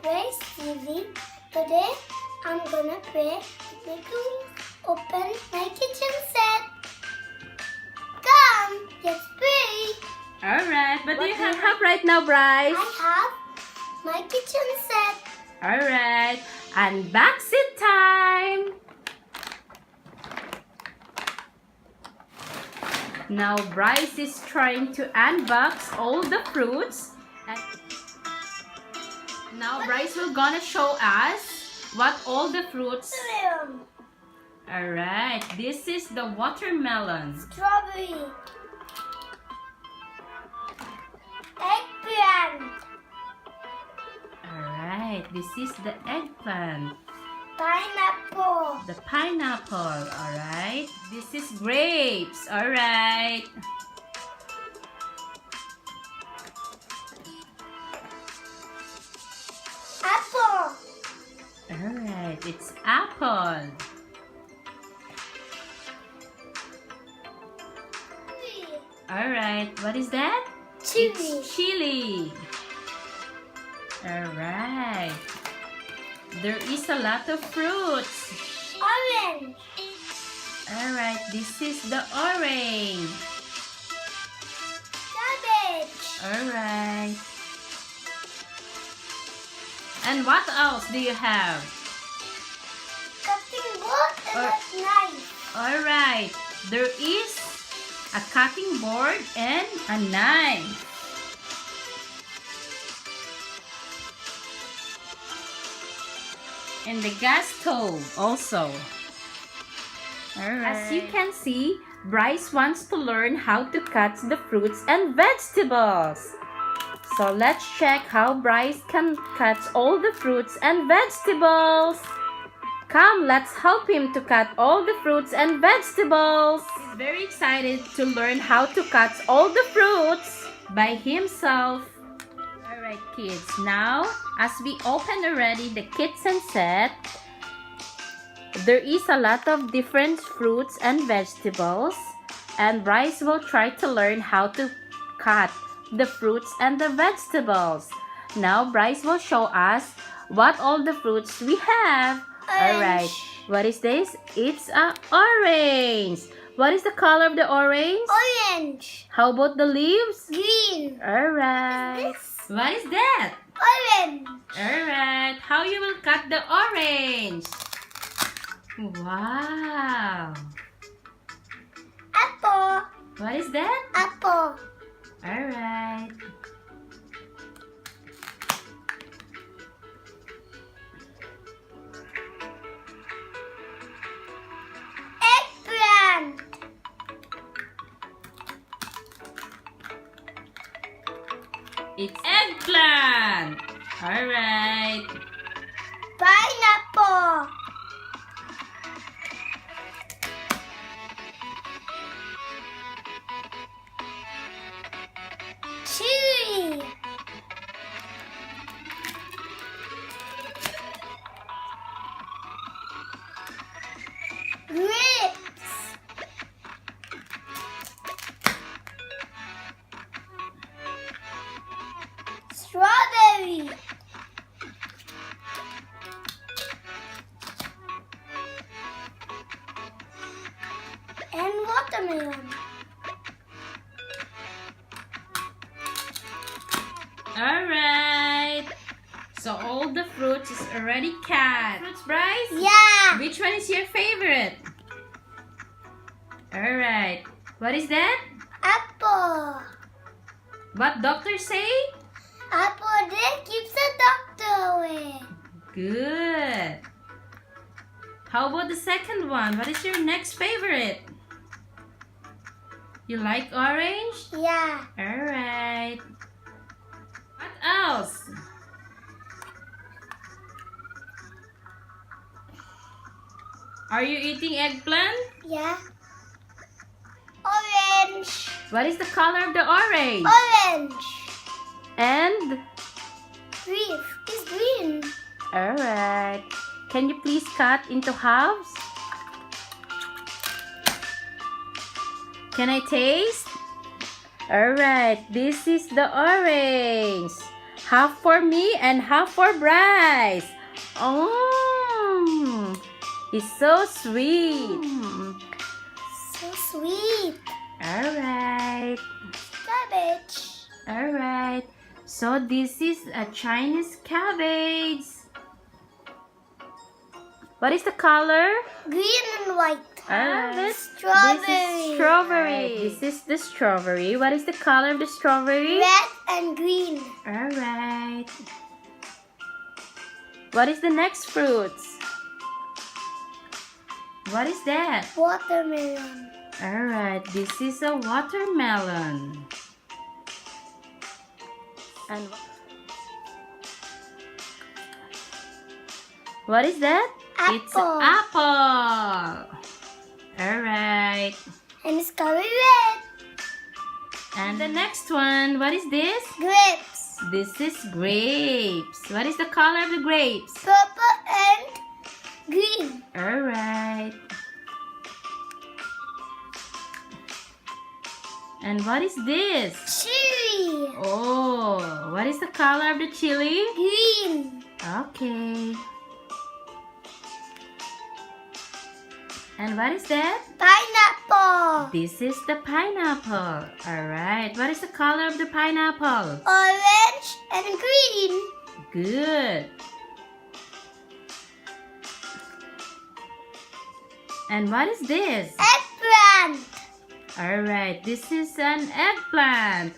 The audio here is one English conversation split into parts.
Brice TV. Today I'm gonna play to open my kitchen set. Come, let's play. Alright, what do you have right now, Brice? I have my kitchen set. Alright, unboxing time! Now Brice is trying to unbox all the fruits. Now Brice will gonna show us what all the fruits. Alright, this is the watermelon. Strawberry. Eggplant. Alright, this is the eggplant. Pineapple. The pineapple, alright. This is grapes, alright. Apple. Alright, it's apple. Alright, what is that? Chili. It's chili. Alright. There is a lot of fruits. Orange. Alright, this is the orange. Cabbage. Alright. And what else do you have? Cutting board and a knife. Alright, there is a cutting board and a knife. And the gas stove also. Alright. As you can see, Brice wants to learn how to cut the fruits and vegetables. So let's check how Brice can cut all the fruits and vegetables. Come, let's help him to cut all the fruits and vegetables. He's very excited to learn how to cut all the fruits by himself. Alright kids, now as we open already the kitchen set, there is a lot of different fruits and vegetables, and Brice will try to learn how to cut the fruits and the vegetables. Now Brice will show us what all the fruits we have. Alright, what is this? It's a orange. What is the color of the orange? Orange. How about the leaves? Green. Alright. What is that? Orange. Alright, how you will cut the orange? Wow. Apple. What is that? Apple. Alright. Eggplant. It's eggplant. Alright. Pineapple. Chili. Grapes. Strawberry. And watermelon. Alright. So all the fruits is already cut. Fruits, Brice? Yeah. Which one is your favorite? Alright. What is that? Apple. What doctor say? Apple that keeps the doctor away. Good. How about the second one? What is your next favorite? You like orange? Yeah. Alright. What else? Are you eating eggplant? Yeah. Orange. What is the color of the orange? Orange. And? Green. It's green. Alright. Can you please cut into halves? Can I taste? Alright, this is the orange. Half for me and half for Brice. Oh, he's so sweet. So sweet. Alright. Cabbage. Alright. So this is a Chinese cabbage. What is the color? Green and white. This is strawberry. This is the strawberry. What is the color of the strawberry? Red and green. Alright. What is the next fruits? What is that? Watermelon. Alright, this is a watermelon. And what is that? It's Apple. apple. Alright. And it's color red. And the next one, what is this? Grapes. This is grapes. What is the color of the grapes? Purple and green. Alright. And what is this? Chili. Oh, what is the color of the chili? Green. Okay. And what is that? Pineapple. This is the pineapple. Alright. What is the color of the pineapple? Orange and green. Good. And what is this? Eggplant. Alright. This is an eggplant.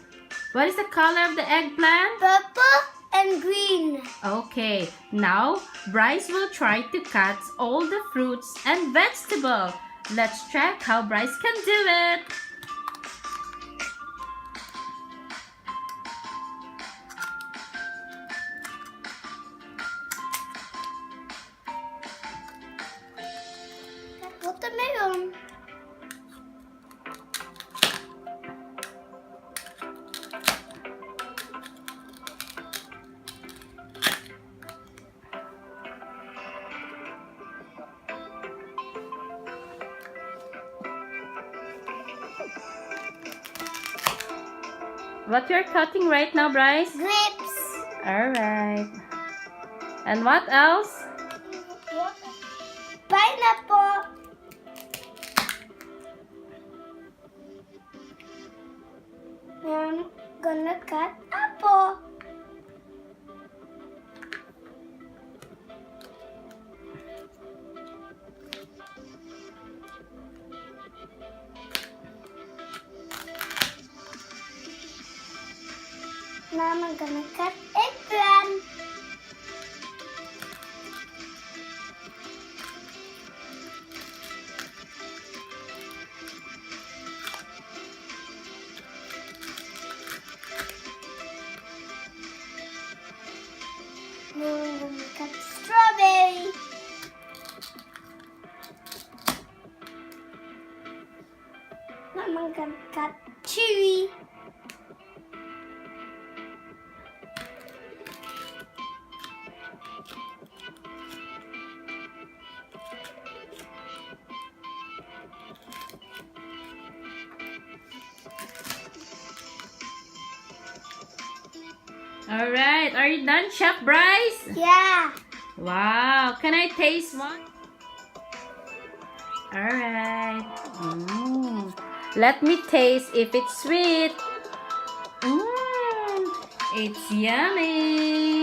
What is the color of the eggplant? Purple and green. Okay, now Brice will try to cut all the fruits and vegetables. Let's check how Brice can do it. Watermelon. What you're cutting right now, Brice? Grapes. Alright. And what else? Pineapple. Now I'm gonna cut apple. Now I'm gonna cut eggplant. Now I'm gonna cut strawberry. Now I'm gonna cut cherry. Alright, are you done, Chef Brice? Yeah. Wow, can I taste one? Alright. Let me taste if it's sweet. It's yummy.